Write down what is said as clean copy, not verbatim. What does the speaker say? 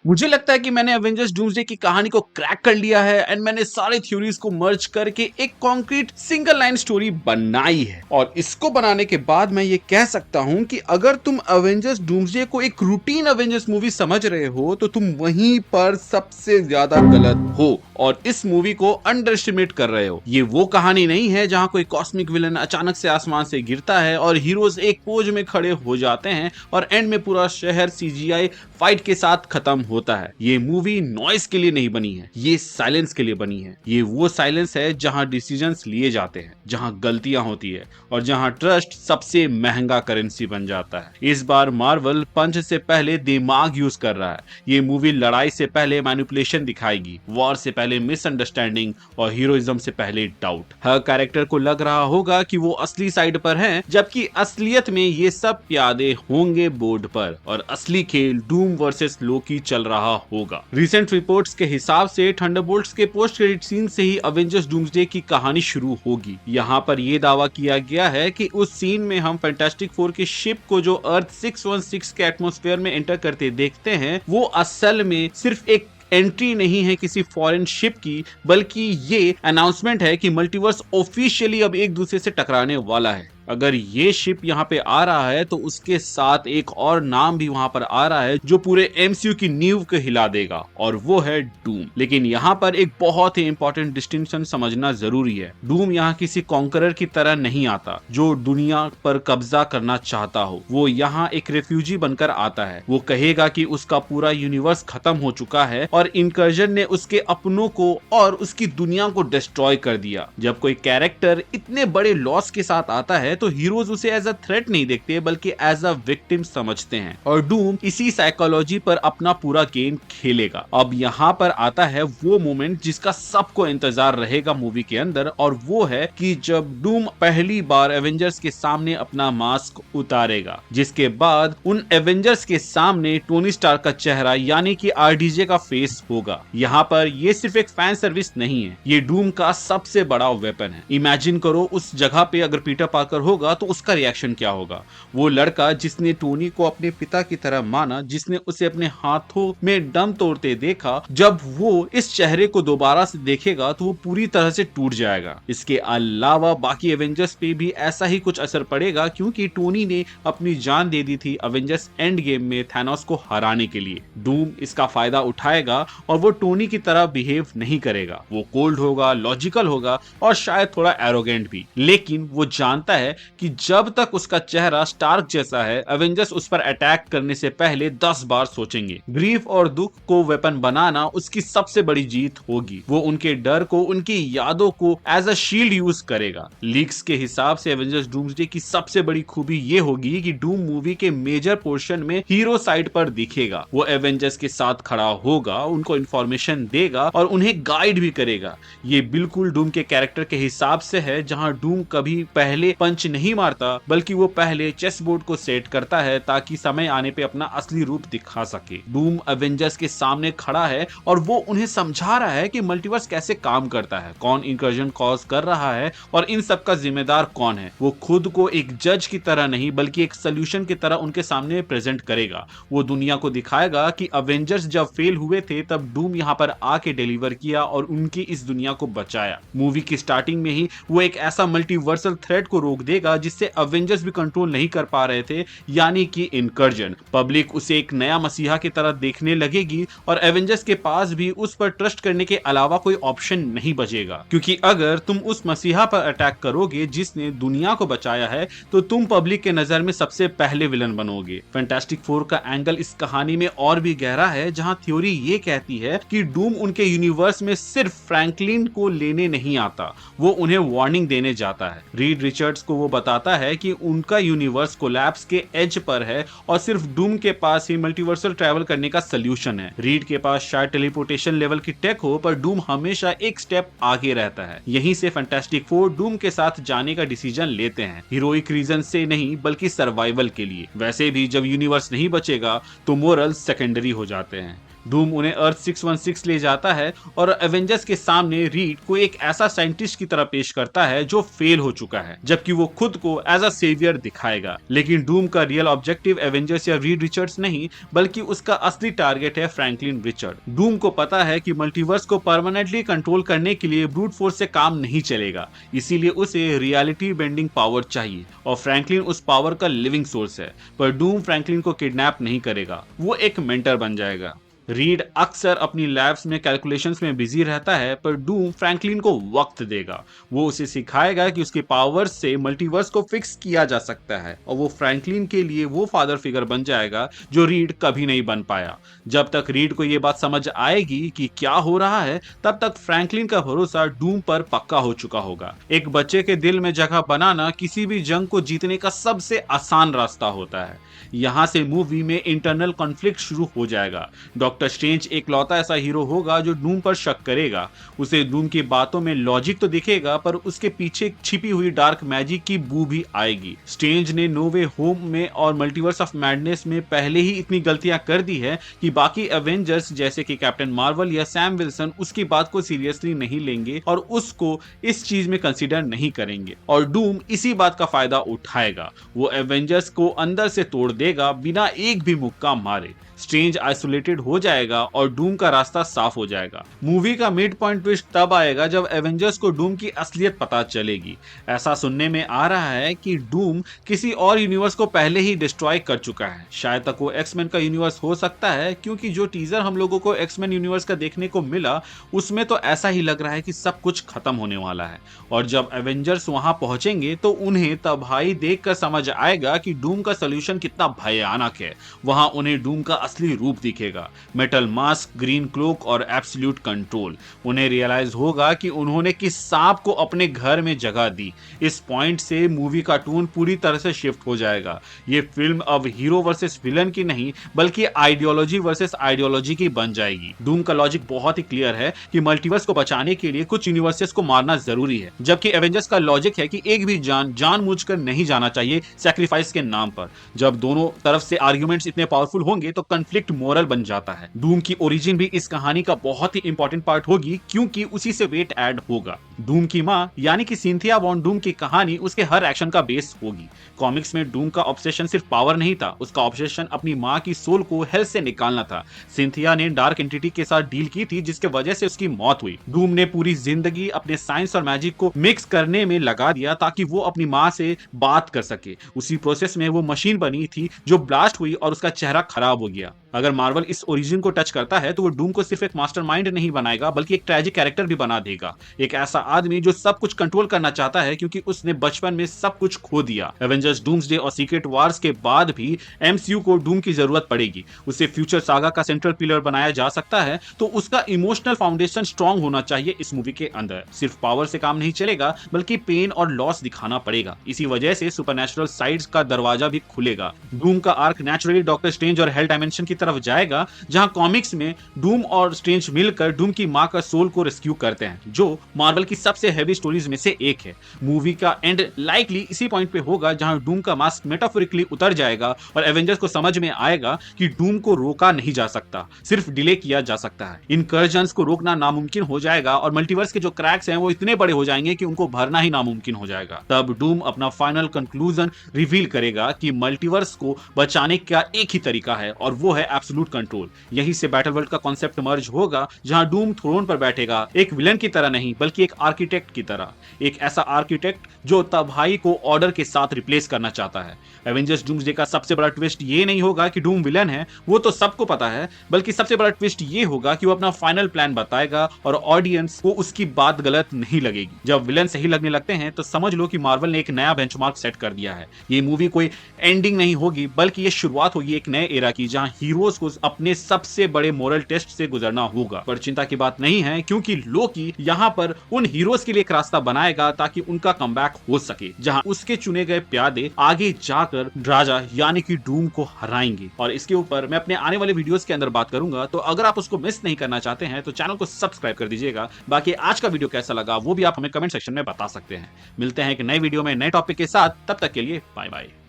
मुझे लगता है कि मैंने एवेंजर्स डूम्सडे की कहानी को क्रैक कर लिया है एंड मैंने सारे थ्योरीज को मर्ज करके एक कॉन्क्रीट सिंगल लाइन स्टोरी बनाई है। और इसको बनाने के बाद मैं ये कह सकता हूं कि अगर तुम एवेंजर्स डूम्सडे को एक रूटीन एवेंजर्स मूवी समझ रहे हो तो तुम वहीं पर सबसे ज्यादा गलत हो और इस मूवी को अंडर एस्टिमेट कर रहे हो। ये वो कहानी नहीं है जहां कोई कॉस्मिक विलन अचानक से आसमान से गिरता है और हीरोज एक पोज में खड़े हो जाते हैं और एंड में पूरा शहर सीजीआई फाइट के साथ खत्म होता है। ये मूवी नॉइस के लिए नहीं बनी है, ये साइलेंस के लिए बनी है। ये वो साइलेंस है जहां डिसीजंस लिए जाते हैं, जहां गलतियां होती है और जहां ट्रस्ट सबसे महंगा करेंसी बन जाता है। इस बार मार्वल पंच से पहले दिमाग यूज कर रहा है। ये मूवी लड़ाई से पहले मैनिपुलेशन दिखाएगी, वॉर से पहले मिसअंडरस्टैंडिंग और हीरोइज्म से पहले डाउट। हर कैरेक्टर को लग रहा होगा कि वो असली साइड पर हैं, जबकि असलियत में ये सब प्यादे होंगे बोर्ड पर और असली खेल डूम वर्सेस लोकी चल रहा होगा। रिसेंट रिपोर्ट्स के हिसाब से थंडरबोल्ट्स के पोस्ट क्रेडिट सीन से ही अवेंजर्स डूम्सडे की कहानी शुरू होगी। यहाँ पर यह दावा किया गया है कि उस सीन में हम फैंटास्टिक फोर की शिप को जो अर्थ 616 के एटमॉस्फेयर में एंटर करते देखते हैं, वो असल में सिर्फ एक एंट्री नहीं है किसी फॉरेन शिप की, बल्कि ये अनाउंसमेंट है कि मल्टीवर्स ऑफिशियली अब एक दूसरे से टकराने वाला है। अगर ये शिप यहाँ पे आ रहा है तो उसके साथ एक और नाम भी वहां पर आ रहा है जो पूरे एमसीयू की नींव को हिला देगा और वो है डूम। लेकिन यहाँ पर एक बहुत ही इंपॉर्टेंट डिस्टिंक्शन समझना जरूरी है। डूम यहाँ किसी कॉन्करर की तरह नहीं आता जो दुनिया पर कब्जा करना चाहता हो। वो यहाँ एक रेफ्यूजी बनकर आता है। वो कहेगा कि उसका पूरा यूनिवर्स खत्म हो चुका है और इनकर्जन ने उसके अपनों को और उसकी दुनिया को डिस्ट्रॉय कर दिया। जब कोई कैरेक्टर इतने बड़े लॉस के साथ आता है तो हीरोज उसे एज अ थ्रेट नहीं देखते बल्कि एज अ विक्टिम समझते हैं और डूम इसी साइकोलॉजी पर अपना पूरा गेम खेलेगा। अब यहाँ पर आता है वो मोमेंट जिसका सबको इंतजार रहेगा मूवी के अंदर, और वो है कि जब डूम पहली बार एवेंजर्स के सामने अपना मास्क उतारेगा, जिसके बाद उन एवेंजर्स के सामने टोनी स्टार्क का चेहरा यानी कि आरडीजे का फेस होगा। यहाँ पर ये सिर्फ एक फैन सर्विस नहीं है, ये डूम का सबसे बड़ा वेपन है। इमेजिन करो उस जगह पे अगर पीटर पार्कर होगा तो उसका रिएक्शन क्या होगा। वो लड़का जिसने टोनी को अपने पिता की तरह माना, जिसने उसे अपने हाथों में दम तोड़ते देखा, जब वो इस चेहरे को दोबारा से देखेगा तो वो पूरी तरह से टूट जाएगा। इसके अलावा बाकी एवेंजर्स पे भी ऐसा ही कुछ असर पड़ेगा क्योंकि टोनी ने अपनी जान दे दी थी एवेंजर्स एंड गेम में थैनोस को हराने के लिए। डूम इसका फायदा उठाएगा और वो टोनी की तरह बिहेव नहीं करेगा। वो कोल्ड होगा, लॉजिकल होगा और शायद थोड़ा एरोगेंट भी, लेकिन वो जानता है कि जब तक उसका चेहरा स्टार्क जैसा है, एवेंजर्स उस पर अटैक करने से पहले 10 बार सोचेंगे। ग्रीफ और दुख को वेपन बनाना उसकी सबसे बड़ी जीत होगी। वो उनके डर को, उनकी यादों को एज अ शील्ड यूज करेगा। लीक्स के हिसाब से एवेंजर्स डूम्सडे की सबसे बड़ी खूबी ये होगी कि डूम मूवी के मेजर पोर्शन में हीरो साइड पर दिखेगा। वो एवेंजर्स के साथ खड़ा होगा, उनको इंफॉर्मेशन देगा और उन्हें गाइड भी करेगा। ये बिल्कुल डूम के कैरेक्टर के हिसाब से है, जहां डूम कभी पहले पंच नहीं मारता बल्कि वो पहले चेस बोर्ड को सेट करता है ताकि समय आने पे अपना असली रूप दिखा सके। डूम एवेंजर्स के सामने खड़ा है और वो उन्हें समझा रहा है कि मल्टीवर्स कैसे काम करता है, कौन इंकर्जन कॉज कर रहा है और इन सब का जिम्मेदार कौन है। वो खुद को एक जज की तरह नहीं बल्कि एक सोल्यूशन की तरह उनके सामने प्रेजेंट करेगा। वो दुनिया को दिखाएगा कि एवेंजर्स जब फेल हुए थे तब डूम यहाँ पर आके डिलीवर किया और उनकी इस दुनिया को बचाया। मूवी की स्टार्टिंग में ही वो एक ऐसा मल्टीवर्सल थ्रेट को रोक देगा जिससे एवेंजर्स भी कंट्रोल नहीं कर पा रहे थे, यानी कि इनकर्जन। पब्लिक उसे एक नया मसीहा की तरह देखने लगेगी और एवेंजर्स के पास भी उस पर ट्रस्ट करने के अलावा कोई ऑप्शन नहीं बचेगा, क्योंकि अगर तुम उस मसीहा पर अटैक करोगे जिसने दुनिया को बचाया है तो तुम पब्लिक के नजर में सबसे पहले विलन बनोगे। फैंटास्टिक फोर का एंगल इस कहानी में और भी गहरा है, जहां थ्योरी ये कहती है कि डूम उनके यूनिवर्स में सिर्फ फ्रैंकलिन को लेने नहीं आता, वो उन्हें वार्निंग देने जाता है। रीड रिचर्ड्स को वो बताता है कि उनका यूनिवर्स कोलैप्स के एज पर है और सिर्फ डूम के पास ही मल्टीवर्सल ट्रैवल करने का सलूशन है। रीड के पास शायद टेलीपोर्टेशन लेवल की टेक हो, पर डूम हमेशा एक स्टेप आगे रहता है। यहीं से फैंटास्टिक फोर डूम के साथ जाने का डिसीजन लेते हैं, हीरोइक रीजन से नहीं बल्कि सर्वाइवल के लिए। वैसे भी जब यूनिवर्स नहीं बचेगा तो मोरल सेकेंडरी हो जाते हैं। डूम उन्हें अर्थ 616 ले जाता है और एवेंजर्स के सामने रीड को एक ऐसा साइंटिस्ट की तरह पेश करता है जो फेल हो चुका है, जबकि वो खुद को एज अ सेवियर दिखाएगा। लेकिन डूम का रियल ऑब्जेक्टिव एवेंजर्स या रीड रिचर्ड्स नहीं, बल्कि उसका असली टारगेट है फ्रैंकलिन रिचर्ड। डूम को पता है कि मल्टीवर्स को परमानेंटली कंट्रोल करने के लिए ब्रूट फोर्स से काम नहीं चलेगा, इसीलिए उसे रियलिटी बेंडिंग पावर चाहिए और फ्रैंकलिन उस पावर का लिविंग सोर्स है। पर डूम फ्रैंकलिन को किडनैप नहीं करेगा, वो एक मेंटर बन जाएगा। रीड अक्सर अपनी लैब्स में कैलकुलेशंस में बिजी रहता है, पर डूम फ्रैंकलिन को वक्त देगा। वो उसे सिखाएगा कि उसके पावर्स से मल्टीवर्स को फिक्स किया जा सकता है और वो फ्रैंकलिन के लिए वो फादर फिगर बन जाएगा जो रीड कभी नहीं बन पाया। जब तक रीड को ये बात समझ आएगी कि क्या हो रहा है, तब तक फ्रैंकलिन का भरोसा डूम पर पक्का हो चुका होगा। एक बच्चे के दिल में जगह बनाना किसी भी जंग को जीतने का सबसे आसान रास्ता होता है। यहाँ से मूवी में इंटरनल कॉन्फ्लिक्ट शुरू हो जाएगा। डॉक्टर स्ट्रेंज एकलौता ऐसा हीरो होगा जो डूम पर शक करेगा। उसे डूम की बातों में लॉजिक तो दिखेगा, पर उसके पीछे छिपी हुई डार्क मैजिक की बू भी आएगी। स्ट्रेंज ने नो वे होम में और मल्टीवर्स ऑफ मैडनेस में पहले ही इतनी गलतियां कर दी है कि बाकी एवेंजर्स जैसे कि कैप्टन मार्वल या सैम विल्सन उसकी बात को सीरियसली नहीं लेंगे और उसको इस चीज में कंसीडर नहीं करेंगे। और डूम इसी बात का फायदा उठाएगा। वो एवेंजर्स को अंदर से तोड़ देगा बिना एक भी मुक्का मारे। स्ट्रेंज आइसोलेटेड हो जाएगा और डूम का रास्ता साफ हो जाएगा। मूवी का मिड पॉइंट ट्विस्ट तब आएगा जब एवेंजर्स को डूम की असलियत पता चलेगी। ऐसा सुनने में आ रहा है कि डूम किसी और यूनिवर्स को पहले ही डिस्ट्रॉय कर चुका है। शायद तक वो एक्समैन का यूनिवर्स हो सकता है, क्योंकि जो टीजर हम लोगों को एक्समैन यूनिवर्स का देखने को मिला उसमें तो ऐसा ही लग रहा है कि सब कुछ खत्म होने वाला है। और जब एवेंजर्स वहां पहुंचेंगे तो उन्हें तबाही देखकर समझ आएगा कि डूम का सोल्यूशन कितना भयानक है। वहां उन्हें डूम का असली रूप दिखेगा, मेटल मास्क, ग्रीन क्लोक और एब्सोल्यूट कंट्रोल। उन्हें रियलाइज होगा कि उन्होंने किस सांप को अपने घर में जगह दी। इस पॉइंट से मूवी का टोन पूरी तरह से शिफ्ट हो जाएगा। ये फिल्म अब हीरो वर्सेस विलन की नहीं, बल्कि आइडियोलॉजी वर्सेस आइडियोलॉजी की बन जाएगी। डूम का लॉजिक बहुत ही क्लियर है कि मल्टीवर्स को बचाने के लिए कुछ यूनिवर्सेस को मारना जरूरी है, जबकि एवेंजर्स का लॉजिक है कि एक भी जान जानबूझकर नहीं जाना चाहिए सैक्रिफाइस के नाम पर। जब दोनों तरफ से आर्गुमेंट्स इतने पावरफुल होंगे तो कॉन्फ्लिक्ट मोरल बन जाता है। डूम की ओरिजिन भी इस कहानी का बहुत ही इंपॉर्टेंट पार्ट होगी, क्योंकि उसी से वेट ऐड होगा। डूम की मां यानी कि सिंथिया वॉन डूम की कहानी उसके हर एक्शन का बेस होगी। कॉमिक्स में डूम का ऑब्सेशन सिर्फ पावर नहीं था, उसका ऑब्सेशन अपनी मां की सोल को हेल से निकालना था। सिंथिया ने डार्क एंटिटी के साथ डील की थी, जिसके वजह से उसकी मौत हुई। डूम ने पूरी जिंदगी अपने साइंस और मैजिक को मिक्स करने में लगा दिया ताकि वो अपनी मां से बात कर सके। उसी प्रोसेस में वो मशीन बनी थी जो ब्लास्ट हुई और उसका चेहरा खराब हो गया। अगर मार्वल इस ओरिजिन को टच करता है तो वो डूम को सिर्फ एक मास्टरमाइंड नहीं बनाएगा, बल्कि एक ट्रैजिक कैरेक्टर भी बना देगा। एक ऐसा आदमी जो सब कुछ कंट्रोल करना चाहता है क्योंकि उसने बचपन में सब कुछ खो दिया। एवेंजर्स डूम्सडे और सीक्रेट वार्स के बाद भी एमसीयू को डूम की जरूरत पड़ेगी। उसे फ्यूचर सागा का सेंट्रल पिलर बनाया जा सकता है, तो उसका इमोशनल फाउंडेशन स्ट्रांग होना चाहिए इस मूवी के अंदर। सिर्फ पावर से काम नहीं चलेगा, बल्कि पेन और लॉस दिखाना पड़ेगा। इसी वजह से सुपरनैचुरल साइड्स का दरवाजा भी खुलेगा। डूम का आर्क नेचुरली डॉक्टर स्ट्रेंज और हेल डायमेंशन की तरफ जाएगा, जहां कॉमिक्स में डूम और स्ट्रेंज मिलकर डूम की मां का सोल को रेस्क्यू करते हैं, जो मार्वल की सबसे हेवी स्टोरीज में से एक है। मूवी का एंड लाइकली इसी पॉइंट पे होगा जहां डूम का मास्क मेटाफोरिकली उतर जाएगा और एवेंजर्स को समझ में आएगा कि डूम को रोका नहीं जा सकता, सिर्फ डिले किया जा सकता है। इनकर्जन्स को रोकना नामुमकिन हो जाएगा और मल्टीवर्स के जो क्रैक्स हैं वो इतने बड़े हो जाएंगे कि उनको भरना ही नामुमकिन हो जाएगा। तब डूम अपना फाइनल कंक्लूजन रिवील करेगा कि मल्टीवर्स को बचाने का एक ही तरीका है और वो है एब्सोल्यूट कंट्रोल। यहीं से बैटल वर्ल्ड का कॉन्सेप्ट मर्ज होगा, जहां डूम थ्रोन पर बैठेगा, एक विलन की तरह नहीं बल्कि एक आर्किटेक्ट की तरह। एक ऐसा आर्किटेक्ट जो तबाही को ऑर्डर के साथ रिप्लेस करना चाहता है। एवेंजर्स डूम्सडे का सबसे बड़ा ट्विस्ट ये नहीं होगा कि डूम विलन है, वो तो सबको पता है, बल्कि सबसे बड़ा ट्विस्ट ये होगा कि वो अपना फाइनल प्लान बताएगा और ऑडियंस को उसकी बात गलत नहीं लगेगी। जब विलन सही लगने लगते हैं तो समझ लो कि मार्वल ने एक नया बेंचमार्क सेट कर दिया है। ये मूवी कोई एंडिंग नहीं होगी, बल्कि ये शुरुआत होगी एक नए एरा की, जहां हीरोज को अपने सबसे बड़े मोरल टेस्ट से गुजरना होगा। पर चिंता की बात नहीं है, क्योंकि लोकी यहाँ पर उन हीरोज के लिए एक रास्ता बनाएगा ताकि उनका कमबैक हो सके, जहां उसके चुने गए प्यादे आगे जाकर राजा यानी कि डूम को हराएंगे। और इसके ऊपर मैं अपने आने वाले वीडियोस के अंदर बात करूंगा, तो अगर आप उसको मिस नहीं करना चाहते हैं तो चैनल को सब्सक्राइब कर दीजिएगा। बाकी आज का वीडियो कैसा लगा वो भी आप हमें कमेंट सेक्शन में बता सकते हैं। मिलते हैं एक नए वीडियो में नए टॉपिक के साथ, तब तक के लिए बाय बाय।